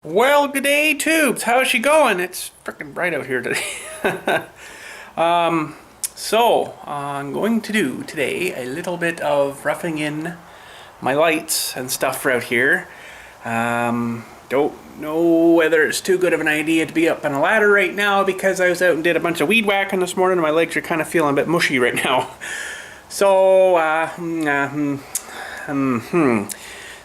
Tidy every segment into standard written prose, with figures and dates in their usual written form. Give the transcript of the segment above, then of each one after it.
Well, good day, Tubes. How's she going? It's freaking bright out here today. I'm going to do today a little bit of roughing in my lights and stuff out here. Don't know whether it's too good of an idea to be up on a ladder right now because I was out and did a bunch of weed whacking this morning and my legs are kind of feeling a bit mushy right now. So,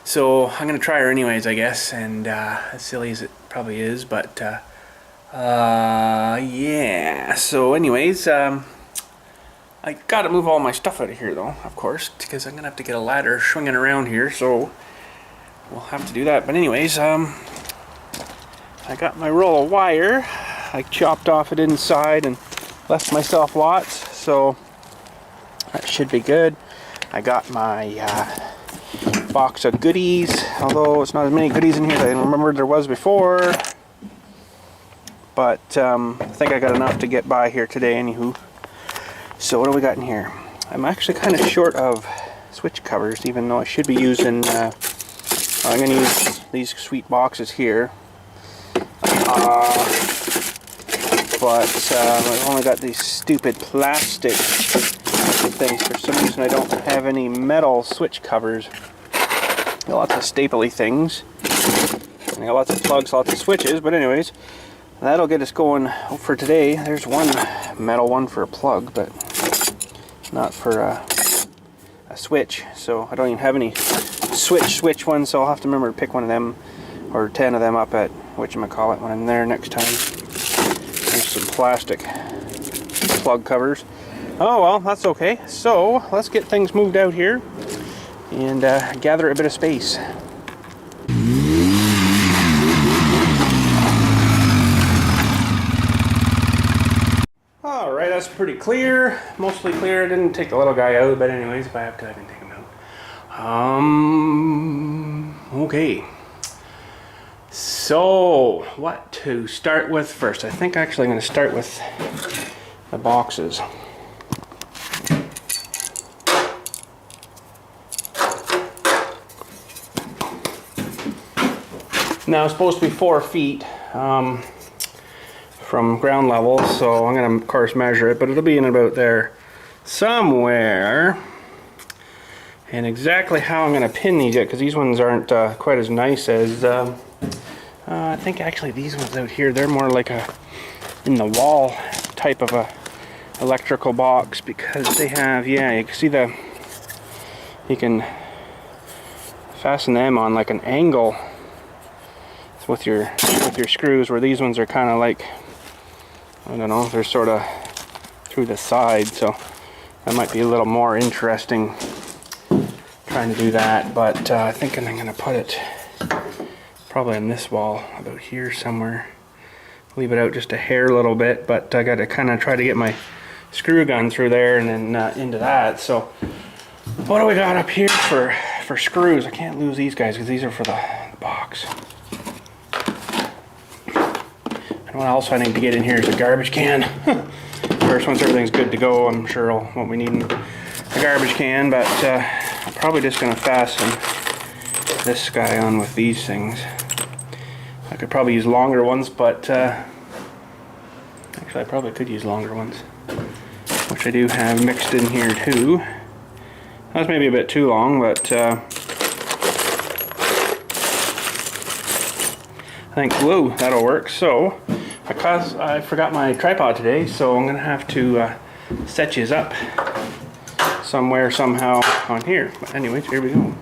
So I'm gonna try her anyways, I guess, and as silly as it probably is, but yeah. So anyways, I gotta move all my stuff out of here though, of course, because I'm gonna have to get a ladder swinging around here, so we'll have to do that. But anyways, I got my roll of wire. I chopped off it inside and left myself lots, so that should be good. I got my box of goodies, although it's not as many goodies in here as I remembered there was before, but I think I got enough to get by here today anywho. So what do we got in here? I'm actually kind of short of switch covers, even though I should be using I'm going to use these sweet boxes here, but I've only got these stupid plastic things. For some reason I don't have any metal switch covers. Got lots of stapley things. I got lots of plugs, lots of switches, but anyways, that'll get us going for today. There's one metal one for a plug, but not for a switch. So I don't even have any switch ones, so I'll have to remember to pick one of them or 10 of them up at whatchamacallit when I'm there next time. There's some plastic plug covers. Oh well, that's okay. So let's get things moved out here and gather a bit of space. Alright, that's pretty clear. Mostly clear. I didn't take the little guy out, but anyways, if I have to, I can take him out. Okay. So, what to start with first? I think actually I'm going to start with the boxes. Now it's supposed to be 4 feet from ground level, so I'm going to of course measure it, but it'll be in about there somewhere. And exactly how I'm going to pin these yet, because these ones aren't quite as nice as I think actually these ones out here, they're more like a in the wall type of a electrical box, because they have, yeah, you can see you can fasten them on like an angle with your screws, where these ones are kind of like, I don't know, they're sort of through the side, so that might be a little more interesting trying to do that. But I think I'm going to put it probably on this wall about here somewhere. Leave it out just a hair a little bit, but I got to kind of try to get my screw gun through there and then into that. So what do we got up here for screws? I can't lose these guys because these are for the box. And what else I need to get in here is a garbage can. Of course, once everything's good to go, I'm sure what we need in a garbage can, but I'm probably just going to fasten this guy on with these things. I could probably use longer ones, but actually I probably could use longer ones, which I do have mixed in here too. That's maybe a bit too long, but I think, whoa, that'll work. So, because I forgot my tripod today, so I'm going to have to set yous up somewhere, somehow on here. But anyways, here we go.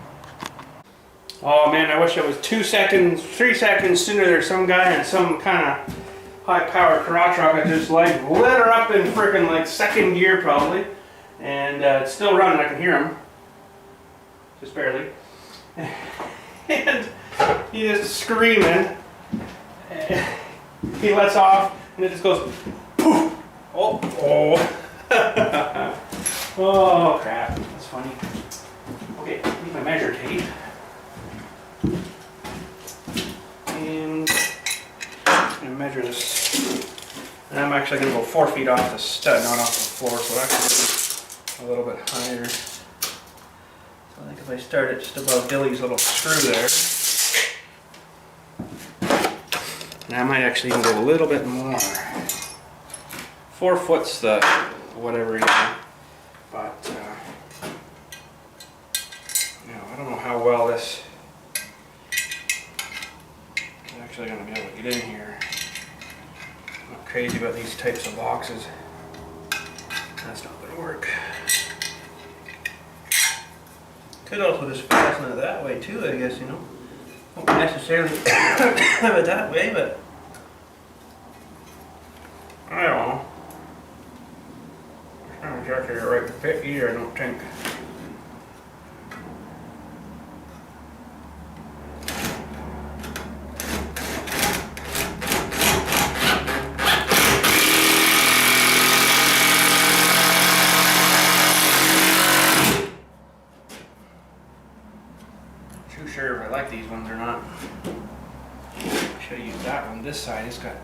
Oh man, I wish it was 2 seconds, 3 seconds sooner. There's some guy in some kind of high-powered karate truck that just like lit her up in freaking like 2nd gear probably. And it's still running, I can hear him. Just barely. And he is screaming. He lets off and it just goes poof. Oh, oh. Oh crap, that's funny. Okay, need my measure tape. And I'm going to measure this. And I'm actually going to go 4 feet off the stud, not off the floor, so actually a little bit higher. So I think if I start it just above Billy's little screw there, And I might actually even go a little bit more. 4 foot's the whatever, you know. But you know, I don't know how well this is actually going to be able to get in here. I'm not crazy about these types of boxes. That's not going to work. Could also just fasten it that way too, I guess, you know. Don't necessarily have it that way, but I don't know. It's not exactly the right fit either, I don't think. Too sure if I like these ones or not. Should have used that one. This side has got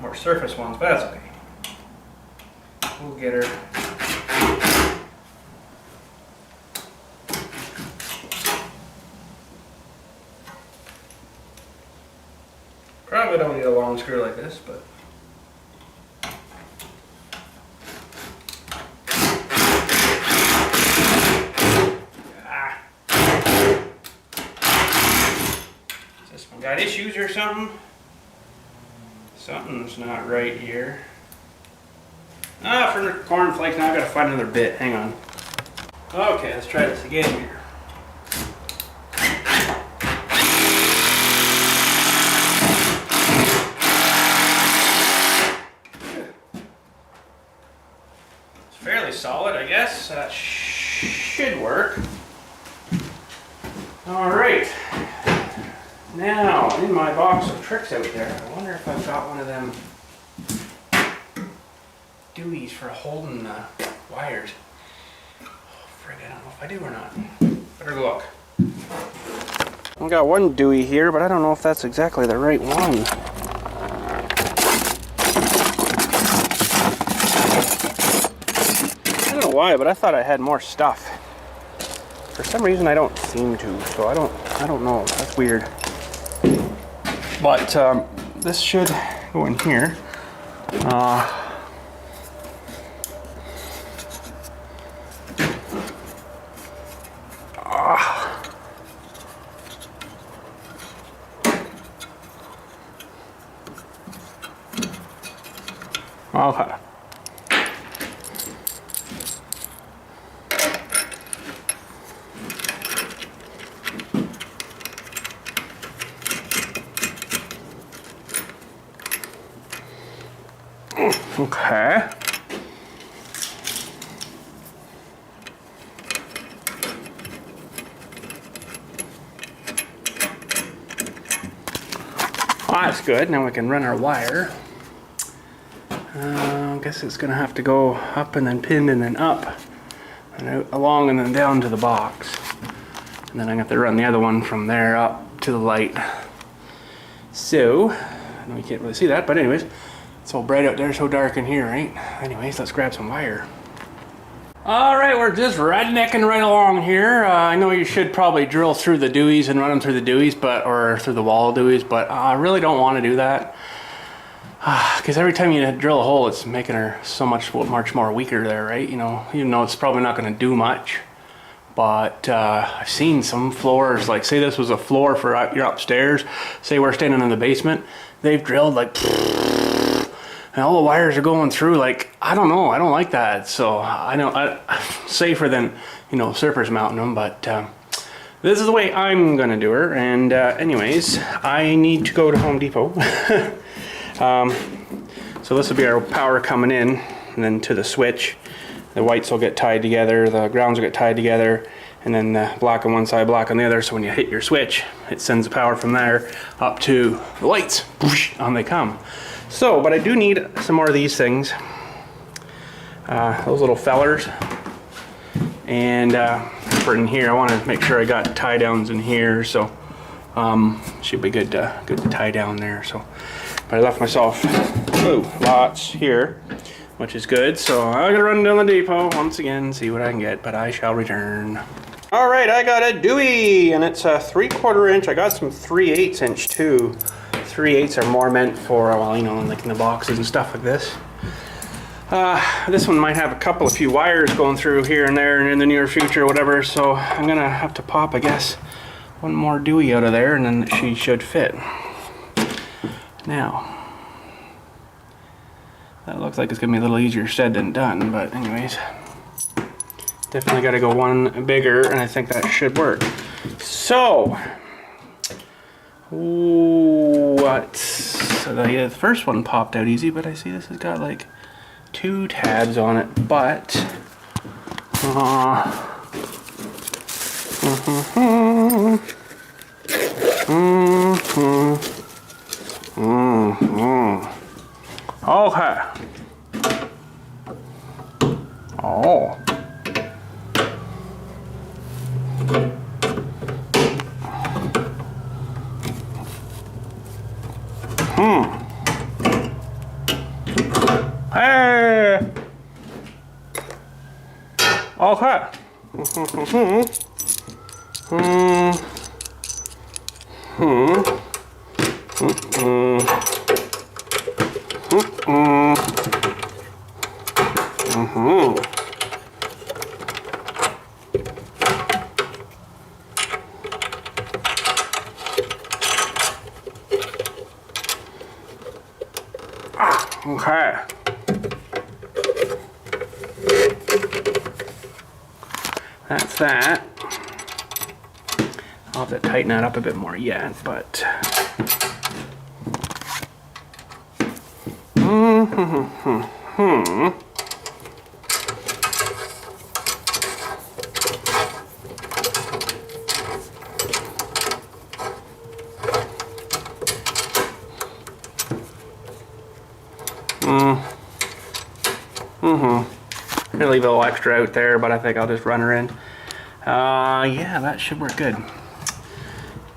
more surface ones, but that's okay. We'll get her. Probably don't need a long screw like this, but this one got issues or something? Something's not right here. Ah, for the cornflakes, now I've got to find another bit. Hang on. Okay, let's try this again here. It's fairly solid, I guess. That should work. All right. Now, in my box of tricks out there, I wonder if I've got one of them Deweys for holding the wires. Oh, frig, I don't know if I do or not. Better look. I've got one Dewey here, but I don't know if that's exactly the right one. I don't know why, but I thought I had more stuff. For some reason, I don't seem to, so I don't know. That's weird. But this should go in here. Okay. Okay. Oh, that's good. Now we can run our wire. I guess it's going to have to go up and then pin and then up and out, along and then down to the box. And then I have to run the other one from there up to the light. So, I know you can't really see that, but anyways, it's all bright out there, so dark in here, right? Anyways, let's grab some wire. Alright, we're just rednecking right along here. I know you should probably drill through the Deweys and run them through the Deweys, or through the wall Deweys, but I really don't want to do that. Because every time you drill a hole, it's making her so much more weaker there, right? You know, even though it's probably not going to do much. But I've seen some floors, like say this was a floor for your upstairs, say we're standing in the basement, they've drilled like, and all the wires are going through, like, I don't know, I don't like that. So I know, safer than, you know, surface mounting them, but this is the way I'm gonna do her. And anyways, I need to go to Home Depot. So this will be our power coming in, and then to the switch. The whites will get tied together, the grounds will get tied together, and then black on one side, black on the other, so when you hit your switch, it sends the power from there up to the lights. On they come. So, but I do need some more of these things. Those little fellers. And for in here, I want to make sure I got tie downs in here, so should be good to tie down there. So, but I left myself lots here, which is good. So I'm gonna run down the depot once again, see what I can get, but I shall return. All right, I got a Dewey, and it's a 3/4 inch. I got some 3/8 inch too. 3/8 are more meant for, well, you know, like in the boxes and stuff like this. This one might have a few wires going through here and there and in the near future or whatever, so I'm gonna have to pop, I guess, one more Dewey out of there and then she should fit. Now, that looks like it's gonna be a little easier said than done, but anyways, definitely gotta go one bigger and I think that should work. So, so the first one popped out easy, but I see this has got like 2 tabs on it, but okay. Oh. Hey. Okay. Okay. That's that. I'll have to tighten that up a bit more yet, but I'm gonna leave a little extra out there, but I think I'll just run her in. Yeah, that should work good.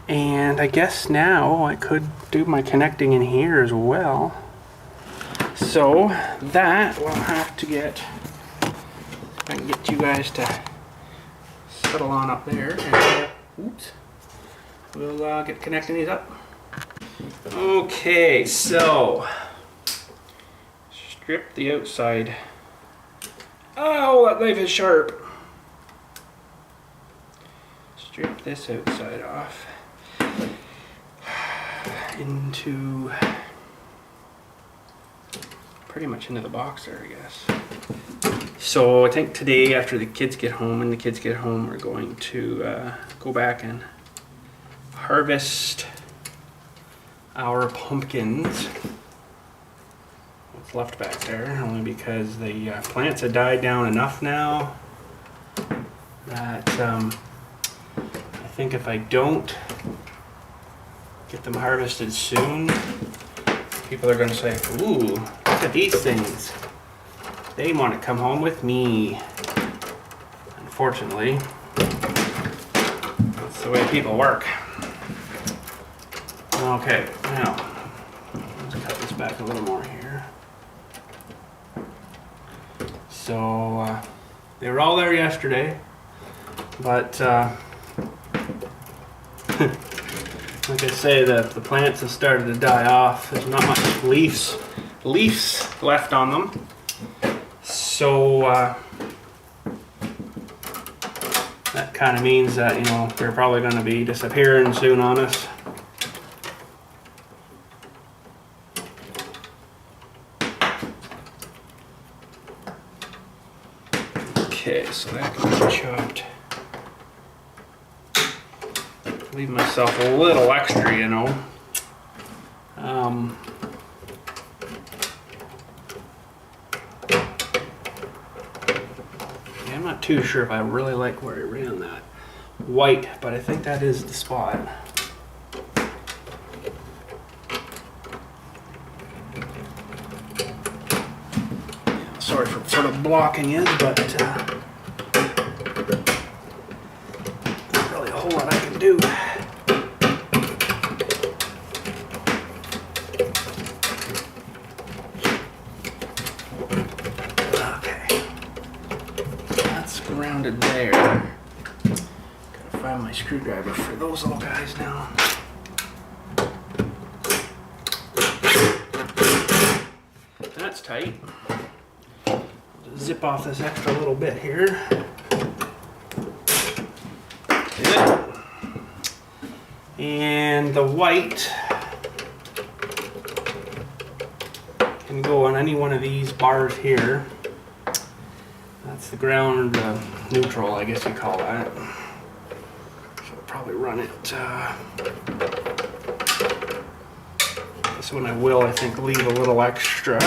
And I guess now I could do my connecting in here as well. So that will have to get, if I can get you guys to settle on up there. And, oops. We'll get connecting these up. Okay, so strip the outside. Oh, that knife is sharp. Strip this outside off into pretty much into the box there, I guess. So I think today, after the kids get home, we're going to go back and harvest our pumpkins. What's left back there, only because the plants have died down enough now that I think if I don't get them harvested soon, people are going to say, ooh, look at these things. They want to come home with me. Unfortunately, that's the way people work. Okay, now, let's cut this back a little more here. So, they were all there yesterday, but like I say, the plants have started to die off. There's not much leaves left on them. So that kind of means that, you know, they're probably going to be disappearing soon on us. Okay, so that can be chopped. Leave myself a little extra, you know. Yeah, I'm not too sure if I really like where I ran that white, but I think that is the spot. Yeah, sorry for sort of blocking it, but not really a whole lot I can do. Rounded there. Gotta find my screwdriver for those little guys now. tight. Just zip off this extra little bit here. Good. And the white can go on any one of these bars here. That's the ground neutral, I guess you call that. So I'll probably run it. This one I will, I think, leave a little extra.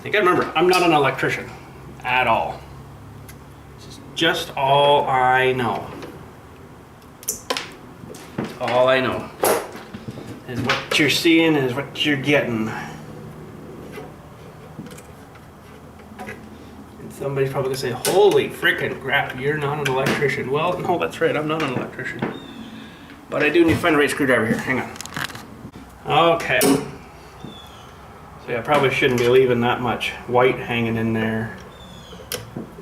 You gotta remember, I'm not an electrician at all. This is just all I know. All I know is what you're seeing is what you're getting. And somebody's probably gonna say, holy frickin' crap, you're not an electrician. Well, no, that's right, I'm not an electrician. But I do need to find the right screwdriver here, hang on. Okay. So yeah, I probably shouldn't be leaving that much white hanging in there.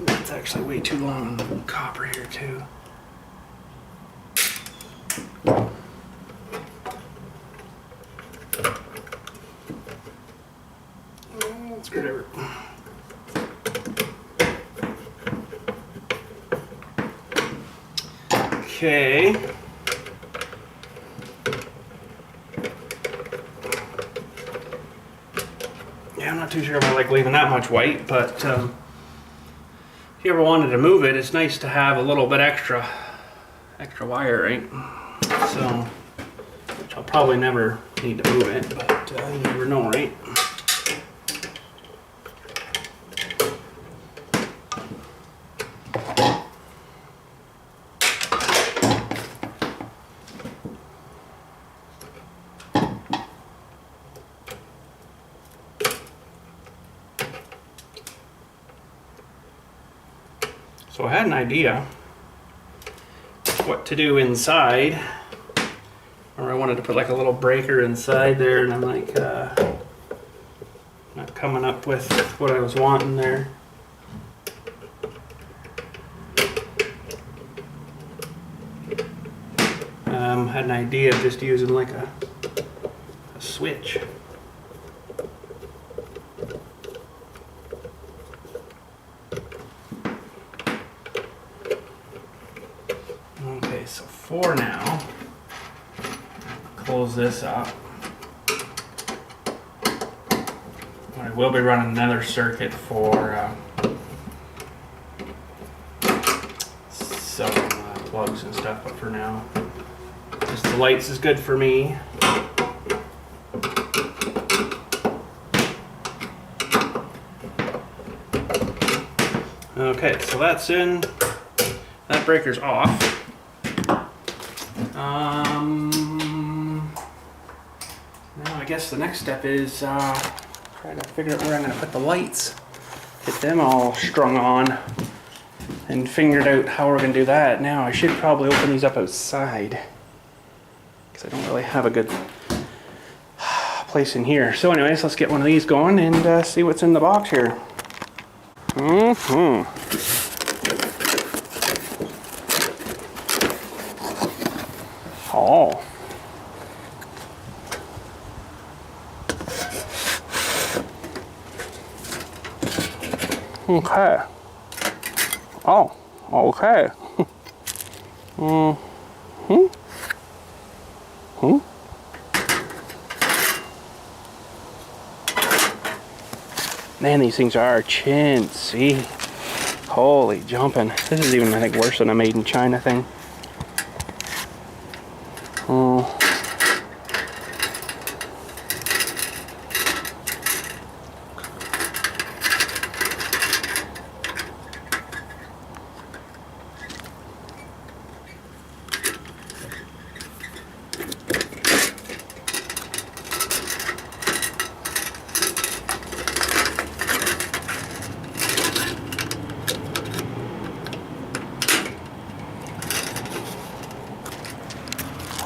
That's actually way too long on the copper here too. Screwdriver. Okay. Yeah, I'm not too sure if I like leaving that much white, but if you ever wanted to move it, it's nice to have a little bit extra wire, right? So, which I'll probably never need to move it, but you never know, right? So I had an idea what to do inside, or I wanted to put like a little breaker inside there, and I'm like not coming up with what I was wanting there. Had an idea of just using like a switch. Okay, so for now, close this up. I will be running another circuit for some plugs and stuff, but for now, just the lights is good for me. Okay, so that's in. That breaker's off. Now I guess the next step is trying to figure out where I'm going to put the lights. Get them all strung on and figured out how we're going to do that. Now I should probably open these up outside because I don't really have a good place in here. So anyways, let's get one of these going and see what's in the box here. Oh. Okay. Oh, okay. Man, these things are chintzy. Holy jumping. This is even, I think, worse than a made in China thing. Oh.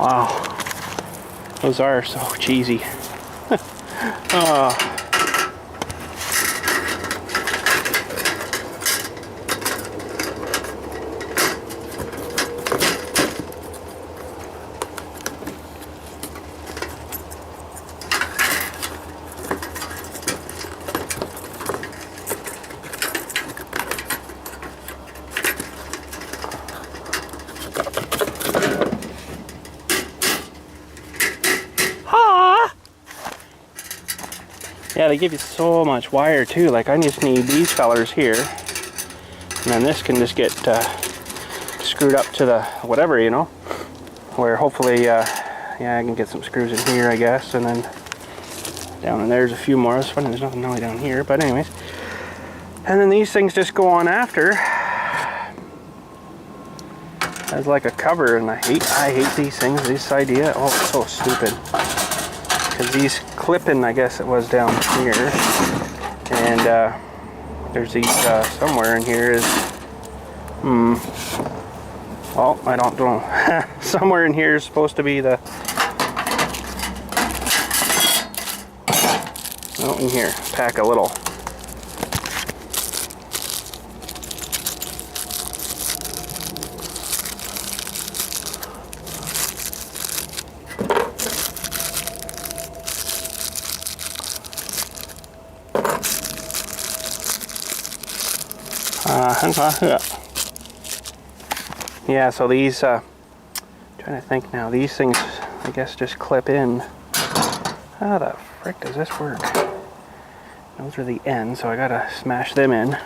Wow, those are so cheesy. Oh. Yeah, they give you so much wire too. Like I just need these fellers here, and then this can just get screwed up to the whatever, you know, where hopefully yeah, I can get some screws in here, I guess, and then down in there's a few more. It's funny, there's nothing really down here, but anyways. And then these things just go on after as like a cover, and I hate these things. This idea, oh, it's so stupid. Because these clipping, I guess it was down here, and there's these somewhere in here is, well, I don't know. Somewhere in here is supposed to be the, oh, in here, pack a little. Yeah, so these, trying to think now, these things, I guess, just clip in. How the frick does this work? Those are the ends, so I gotta smash them in.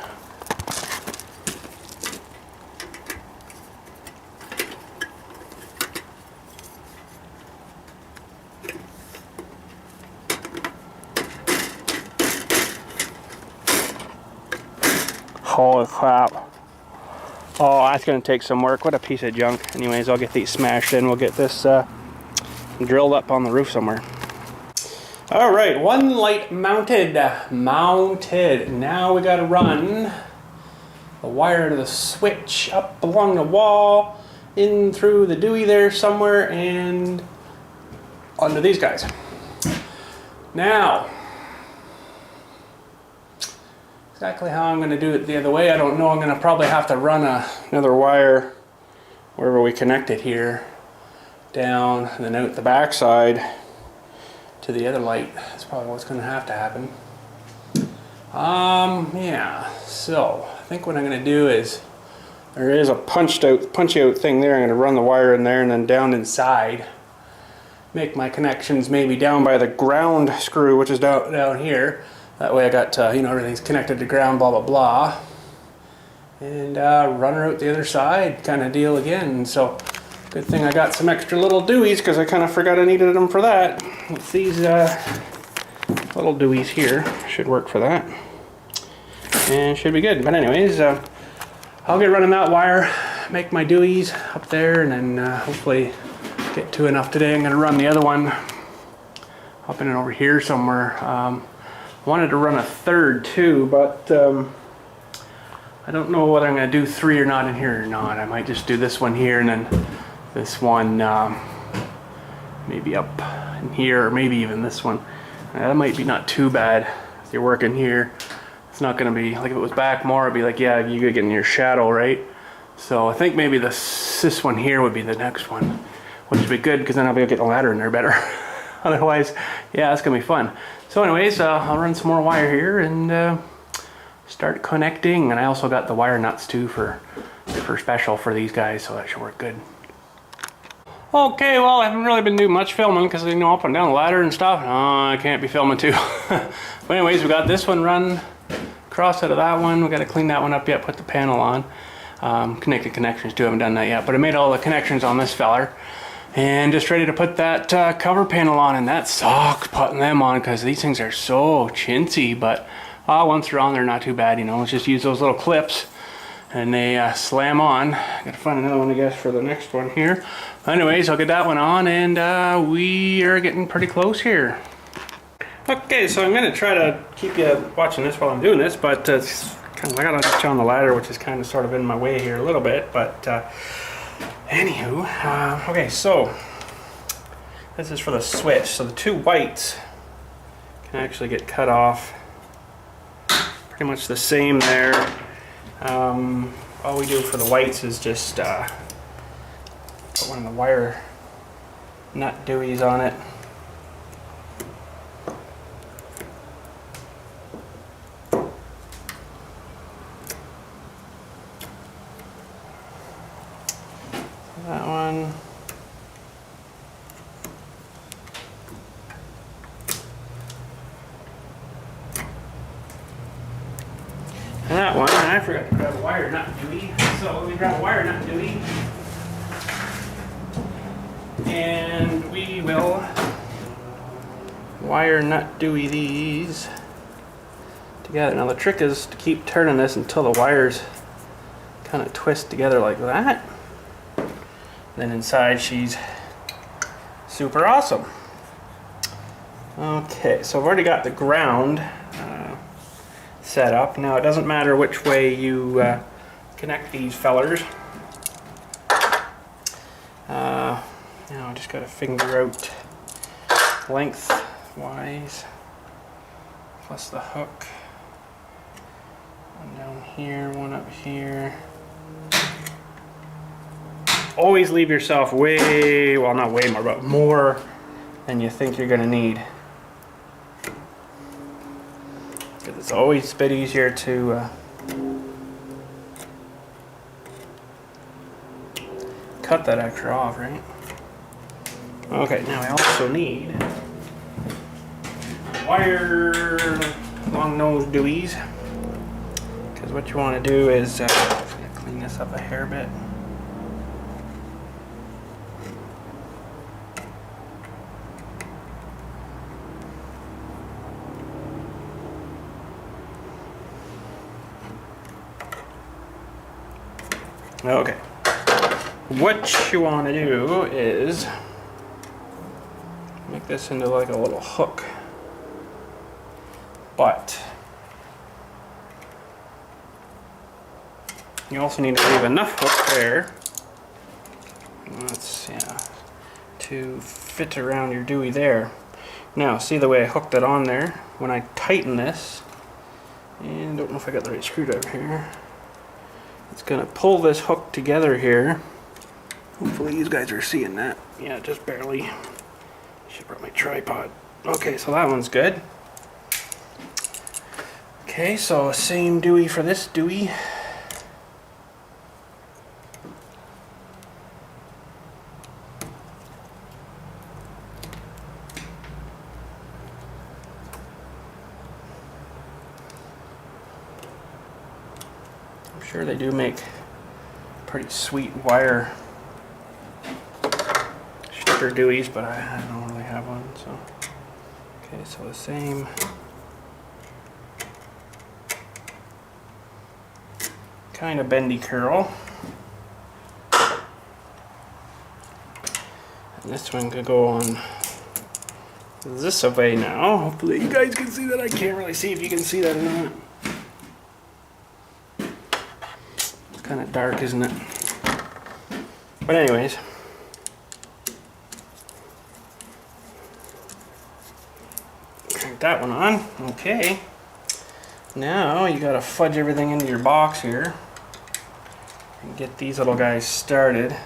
Holy crap. Oh, that's going to take some work. What a piece of junk. Anyways, I'll get these smashed in. We'll get this drilled up on the roof somewhere. Alright, one light mounted. Now we got to run the wire to the switch up along the wall, in through the dewey there somewhere, and onto these guys. Now, exactly how I'm going to do it the other way, I don't know. I'm going to probably have to run another wire wherever we connect it here down and then out the back side to the other light. That's probably what's going to happen. Yeah, so I think what I'm going to do is, there is a punchy out thing there. I'm going to run the wire in there and then down inside. Make my connections maybe down by the ground screw, which is down here. That way I got, you know, everything's connected to ground, blah, blah, blah. And run her out the other side kind of deal again. So, good thing I got some extra little deweys, because I kind of forgot I needed them for that. It's these little deweys here. Should work for that. And should be good. But anyways, I'll get running that wire, make my deweys up there, and then hopefully get to enough today. I'm going to run the other one up in and over here somewhere. Wanted to run a third too, but I don't know whether I'm going to do 3 or not in here or not. I might just do this one here and then this one maybe up in here, or maybe even this one. That might be not too bad if you're working here. It's not going to be, like if it was back more, it'd be like, yeah, you could get in your shadow, right? So I think maybe this one here would be the next one, which would be good, because then I'll be able to get the ladder in there better. Otherwise, yeah, it's going to be fun. So anyways, I'll run some more wire here and start connecting. And I also got the wire nuts too for special for these guys, so that should work good. Okay, well, I haven't really been doing much filming because, you know, up and down the ladder and stuff. I can't be filming too. But anyways, we got this one run across out of that one. We got to clean that one up yet, put the panel on. Connected connections too, haven't done that yet. But I made all the connections on this feller. And just ready to put that cover panel on, and that sucks putting them on because these things are so chintzy, but once they're on, they're not too bad, you know. Let's just use those little clips and they slam on. Gotta find another one, I guess, for the next one here. Anyways, I'll get that one on, and we are getting pretty close here. Okay, so I'm gonna try to keep you watching this while I'm doing this, but it's kind of, I gotta touch on the ladder, which is kind of sort of in my way here a little bit, but anywho, okay, so this is for the switch. So the 2 whites can actually get cut off. Pretty much the same there. All we do for the whites is just put one of the wire nut deweys on it. That one. I forgot to grab a wire nut Dewey. So let me grab a wire nut Dewey. And we will wire nut Dewey these together. Now the trick is to keep turning this until the wires kind of twist together like that. Then inside she's super awesome. Okay, so I've already got the ground set up. Now it doesn't matter which way you connect these fellers. Now I just got to figure out lengthwise, plus the hook. One down here, one up here. Always leave yourself way, well not way more, but more than you think you're going to need. Because it's always a bit easier to cut that extra off, right? Okay, now I also need wire long nose Deweys. Because what you want to do is clean this up a hair bit. Okay, what you want to do is make this into like a little hook, but you also need to leave enough hook there, to fit around your Dewey there. Now see the way I hooked it on there? When I tighten this, and don't know if I got the right screwdriver here, it's gonna pull this hook together here. Hopefully you guys are seeing that. Yeah, just barely. Should bring my tripod. Okay, so that one's good. Okay, so same Dewey for this Dewey. I'm sure they do make pretty sweet wire stripper Deweys, but I don't really have one, so. Okay, so the same. Kind of bendy curl. And this one could go on this way now. Hopefully you guys can see that. I can't really see if you can see that or not. It's kind of dark, isn't it? But anyways. Crank that one on. Okay. Now you gotta fudge everything into your box here and get these little guys started.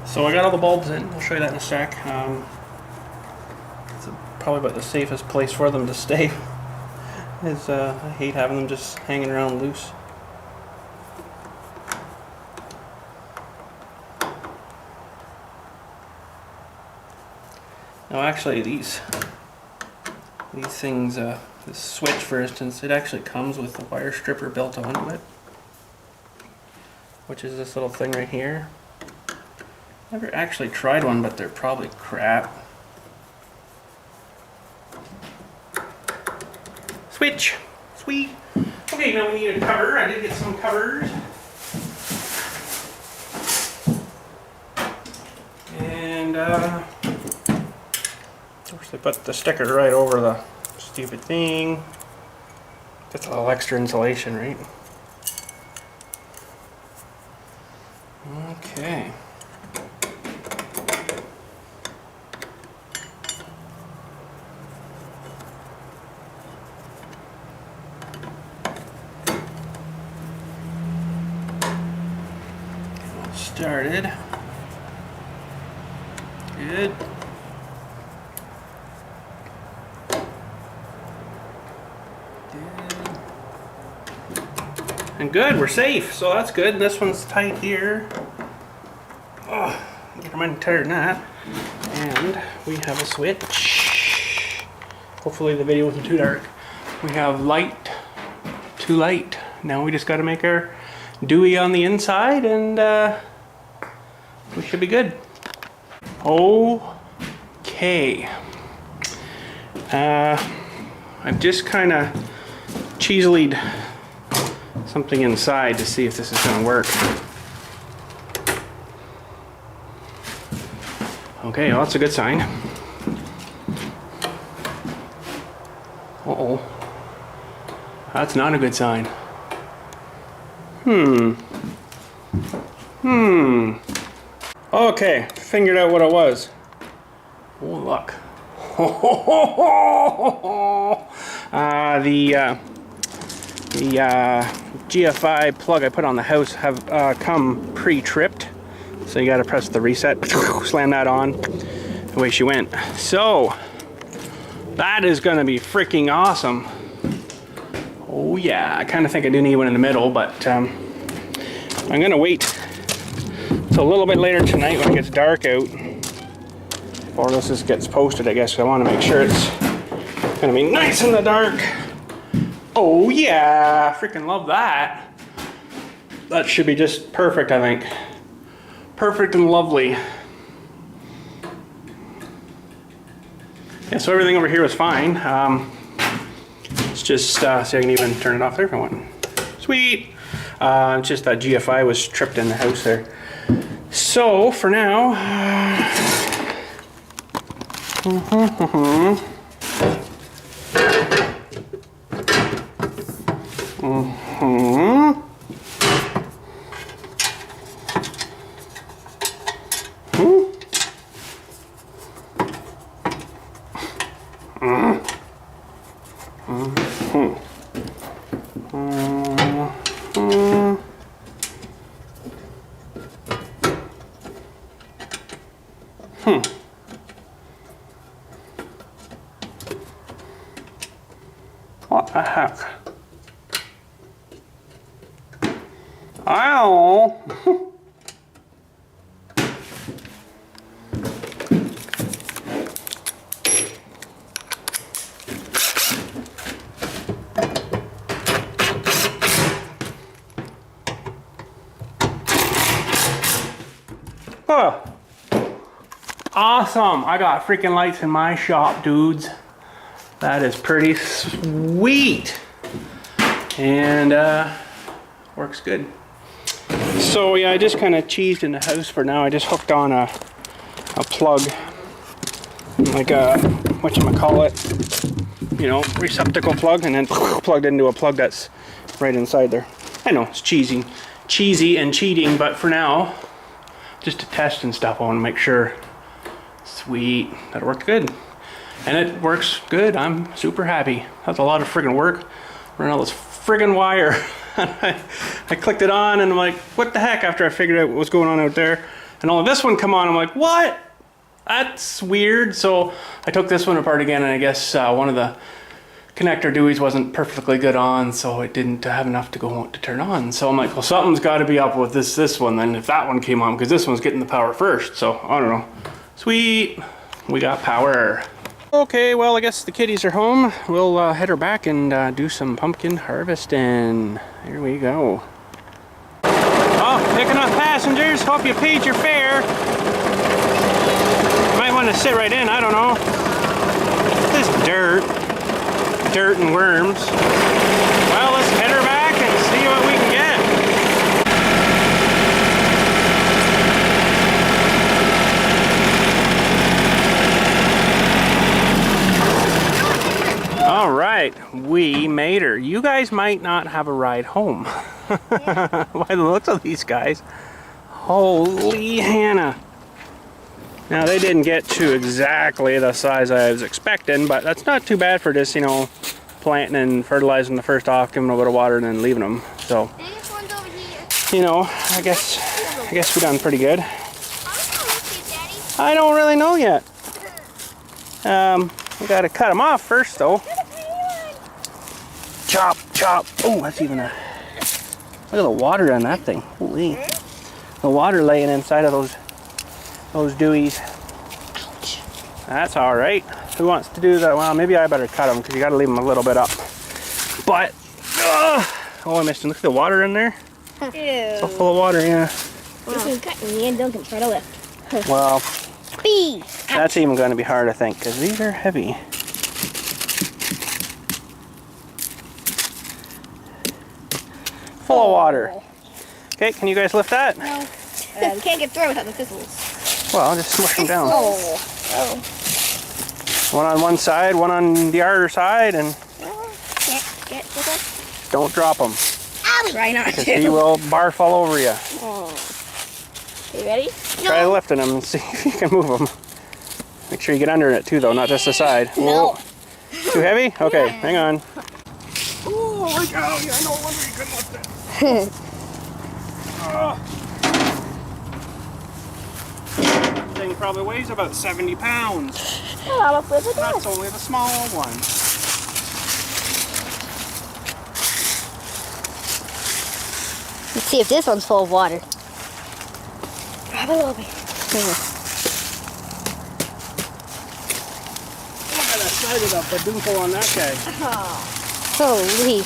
So I got all the bulbs in. I'll show you that in a sec. It's probably about the safest place for them to stay. I hate having them just hanging around loose. Now actually these things, this switch for instance, it actually comes with the wire stripper built onto it, which is this little thing right here. Never actually tried one, but they're probably crap. Switch! Sweet! Okay, now we need a cover. I did get some covers. And, of course, they put the sticker right over the stupid thing. That's a little extra insulation, right? Okay. Started. Good. And good, we're safe, so that's good. And this one's tight here. Oh, get mine tighter than that. And we have a switch. Hopefully the video wasn't too dark. We have light to light. Now we just got to make our dewy on the inside, and we should be good. Okay. I've just kind of cheeselied something inside to see if this is going to work. Okay, well, that's a good sign. Uh-oh. That's not a good sign. Okay, figured out what it was. Oh, look. The GFI plug I put on the house have come pre-tripped. So you gotta press the reset, slam that on, away she went. So, that is gonna be freaking awesome. Oh yeah, I kinda think I do need one in the middle, but I'm gonna wait till a little bit later tonight when it gets dark out, before this gets posted, I guess. I wanna make sure it's gonna be nice in the dark. Oh yeah, freaking love that. That should be just perfect, I think. Perfect and lovely. Yeah, so everything over here was fine. It's just, see, I can even turn it off there if I want. Sweet. It's just that GFI was tripped in the house there. So, for now, what the heck? Ow! Oh, awesome! I got freaking lights in my shop, dudes. That is pretty sweet. And works good. So yeah, I just kind of cheesed in the house for now. I just hooked on a plug, like a, whatchamacallit, you know, receptacle plug, and then plugged into a plug that's right inside there. I know, it's cheesy and cheating, but for now, just to test and stuff, I want to make sure, sweet, that it worked good. And it works good. I'm super happy. That's a lot of friggin' work. Running all this friggin' wire. I clicked it on and I'm like, what the heck, after I figured out what was going on out there. And all of this one come on, I'm like, what? That's weird. So I took this one apart again, and I guess one of the connector deweys wasn't perfectly good on, so it didn't have enough to go to turn on. So I'm like, well, something's got to be up with this one then, if that one came on, because this one's getting the power first. So I don't know. Sweet, we got power. Okay, well, I guess the kitties are home. We'll head her back and do some pumpkin harvesting. Here we go. Oh, picking up passengers. Hope you paid your fare. Might want to sit right in, I don't know. This dirt and worms. Well, let's head her back and see what we can get. All right, we made her. You guys might not have a ride home. By the looks of these guys. Holy Hannah. Now, they didn't get to exactly the size I was expecting, but that's not too bad for just, you know, planting and fertilizing the first off, giving them a bit of water, and then leaving them. So, you know, I guess we done pretty good. I don't really know yet. We gotta cut them off first, though. Chop, chop. Oh, that's even a Look at the water on that thing. Holy. The water laying inside of those dewies. Ouch. That's all right. Who wants to do that? Well, maybe I better cut them because you got to leave them a little bit up. But, oh, I missed it. Look at the water in there. Ew. So full of water, yeah. You can cut me and Duncan try to lift. Well, Bee. that's even going to be hard, I think, because these are heavy. Full of water. Okay, can you guys lift that? No. You can't get through without the thistles. Well, just smush them down. Oh. One on one side, one on the other side, and Can't get thistles. don't drop them. Owie. Try not Because to. he will barf all over you. Oh. You ready? Try lifting them and see if you can move them. Make sure you get under it too, though, not just the side. No. Whoa. Too heavy? Okay, hang on. Oh, my God. Yeah, no wonder you couldn't lift it. Thing probably weighs about 70 pounds. Oh, I'll flip it That's only the small one. Let's see if this one's full of water. Probably will be. Look at that side of the badunko on that guy. Holy.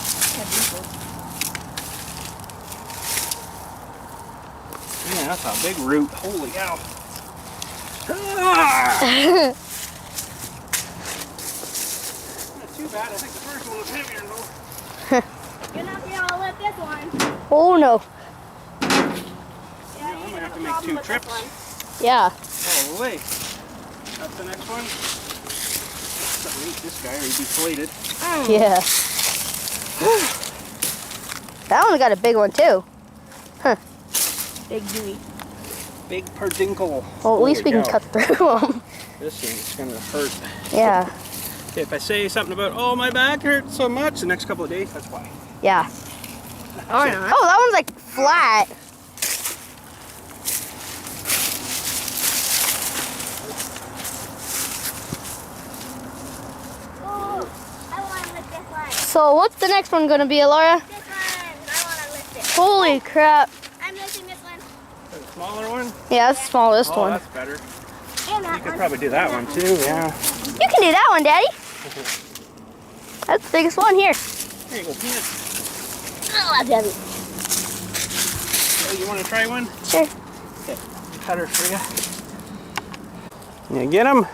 Man, that's a big root. Holy cow. Ah! Not too bad. I think the first one was heavier though. You're not here, I'll lift this one. Oh no. Yeah, I'm gonna have to make 2 trips. Yeah. Oh wait. That's the next one. Something eat this guy or he'd be deflated. Yeah. That one got a big one too. Big gooey. Big perdinkle. Well, at least we can cut through them. This thing's gonna hurt. Yeah. Okay, if I say something about, oh, my back hurts so much the next couple of days, that's why. Yeah. Or not. Oh, that one's like flat. Oh, I want to lift this one. So what's the next one gonna be, Laura? This one. I want to lift it. Holy crap. I'm lifting this one. The smaller one? Yeah, that's the smallest Oh, one. that's better. And that You could one. probably do that one too, yeah. You can do that one, Daddy. That's the biggest one here. Here you go, Peanut. Oh, that's heavy. Oh, you want to try one? Sure. Okay, cutter for you. You get them,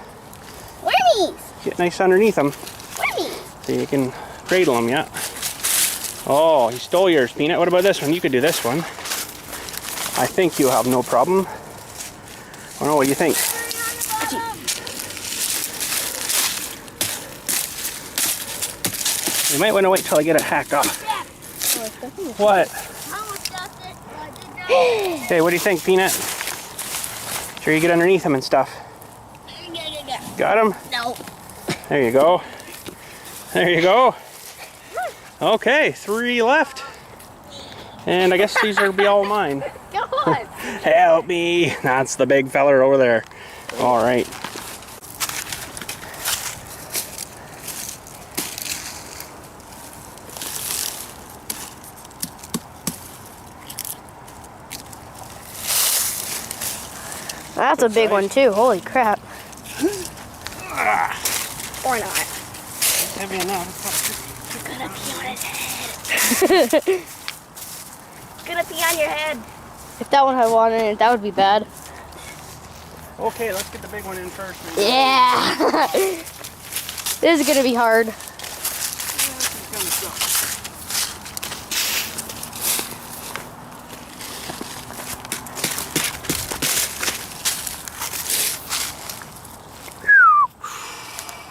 Wormies. get nice underneath them Wormies. so you can cradle them, yeah. Oh, he stole yours, Peanut. What about this one? You could do this one. I think you'll have no problem. I don't know, what do you think? You might want to wait till I get it hacked off. What? Almost got it. Oh, I did Okay, what do you think, Peanut? Sure you get underneath them and stuff. not. Got them? No. There you go. There you go. Okay, 3 left. And I guess these will be all mine. Go on. Help me. That's the big feller over there. All right. That's a big one too. Holy crap. Or not. It's heavy enough. You're gonna pee on his head. Gonna pee on your head. If that one had water in it, that would be bad. Okay, let's get the big one in first. Yeah. This is gonna be hard.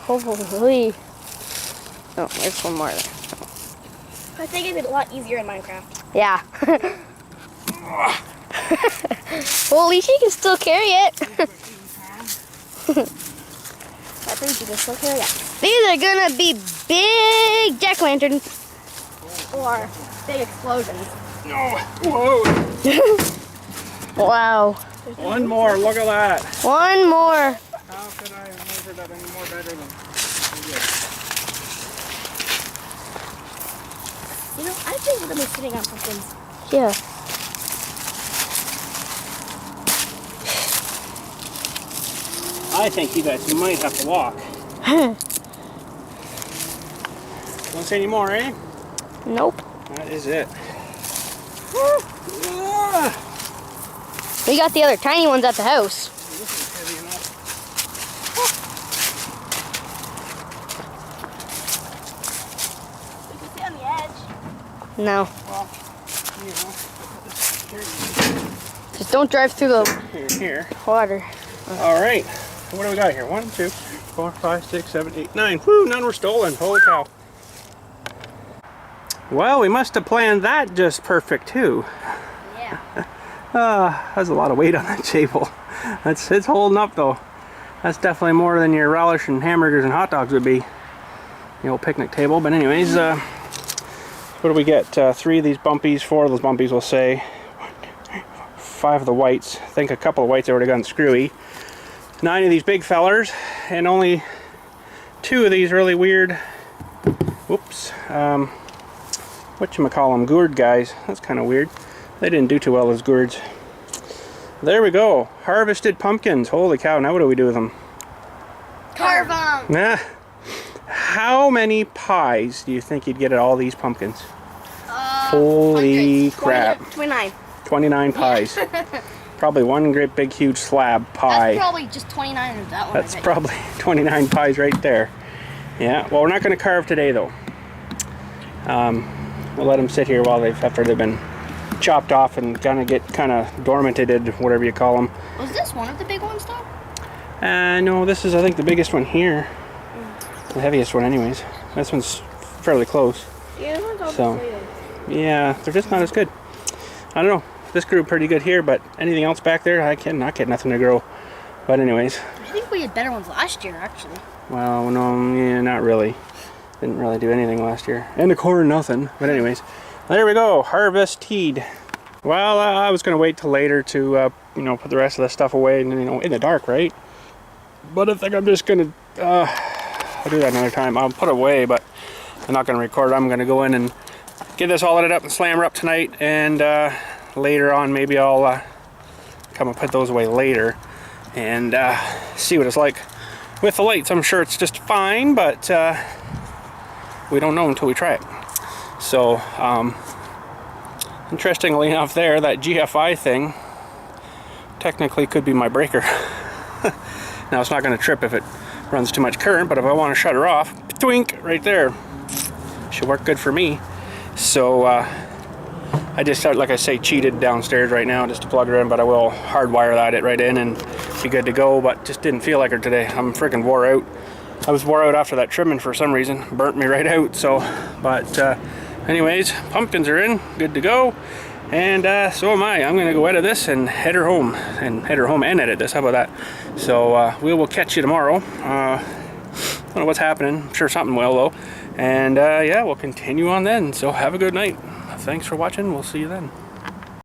Holy. Oh, there's one more. I think it'd be a lot easier in Minecraft. Yeah. Well, at least you can still carry it. I think you can still carry it. These are gonna be big jack-lanterns. Or big explosions. No. Whoa. Wow. One more. Look at that. One more. How could I have measured that any more better than You know, I think we're gonna be sitting on something Yeah. I think you guys might have to walk. Don't say any more, eh? Nope. That is it. We got the other tiny ones at the house. This is heavy enough. We can sit on the edge. No. Well, you know, Just don't drive through the here. water. All right. What do we got here? 1, 2, 4, 5, 6, 7, 8, 9. Woo, none were stolen. Holy cow. Well, we must have planned that just perfect too. Yeah. That's a lot of weight on that table. It's holding up though. That's definitely more than your relish and hamburgers and hot dogs would be. The old picnic table. But anyways, what do we get? 3 of these bumpies, 4 of those bumpies we'll say. 5 of the whites. I think a couple of whites have already gotten screwy. 9 of these big fellers, and only 2 of these really weird, whoops, whatchamacallem, gourd guys. That's kind of weird. They didn't do too well as gourds. There we go. Harvested pumpkins. Holy cow, now what do we do with them? Carve them. Nah. How many pies do you think you'd get at all these pumpkins? Holy crap. 29. 29 pies. Probably one great big huge slab pie. That's probably just 29 of that one. That's probably 29 pies right there. Yeah, well, we're not going to carve today though. We'll let them sit here while after they've been chopped off and kind of get dormanted, whatever you call them. Was this one of the big ones though? No, this is I think the biggest one here. The heaviest one anyways. This one's fairly close. Yeah, this one's all So, yeah, they're just not as good. I don't know. This grew pretty good here, but anything else back there, I cannot get nothing to grow. But anyways. I think we had better ones last year, actually. Well, no, yeah, not really. Didn't really do anything last year. And the corn, nothing. But anyways, there we go. Harvested. Well, I was going to wait till later to, put the rest of the stuff away, and in the dark, right? But I think I'm just going to, I'll do that another time. I'll put it away, but I'm not going to record it. I'm going to go in and get this all edited up and slam her up tonight, and later on maybe I'll come and put those away later and see what it's like with the lights. I'm sure it's just fine, but we don't know until we try it. So interestingly enough there, that GFI thing technically could be my breaker. Now it's not going to trip if it runs too much current, but if I want to shut her off, twink, right there, should work good for me. So I just started, like I say, cheated downstairs right now just to plug her in, but I will hardwire that right in and be good to go, but just didn't feel like her today. I'm freaking wore out. I was wore out after that trimming for some reason. Burnt me right out, so, but anyways, pumpkins are in, good to go, and so am I. I'm gonna go edit this and head her home and edit this. How about that? So we will catch you tomorrow. I don't know what's happening. I'm sure something will though. And yeah, we'll continue on then. So have a good night. Thanks for watching. We'll see you then.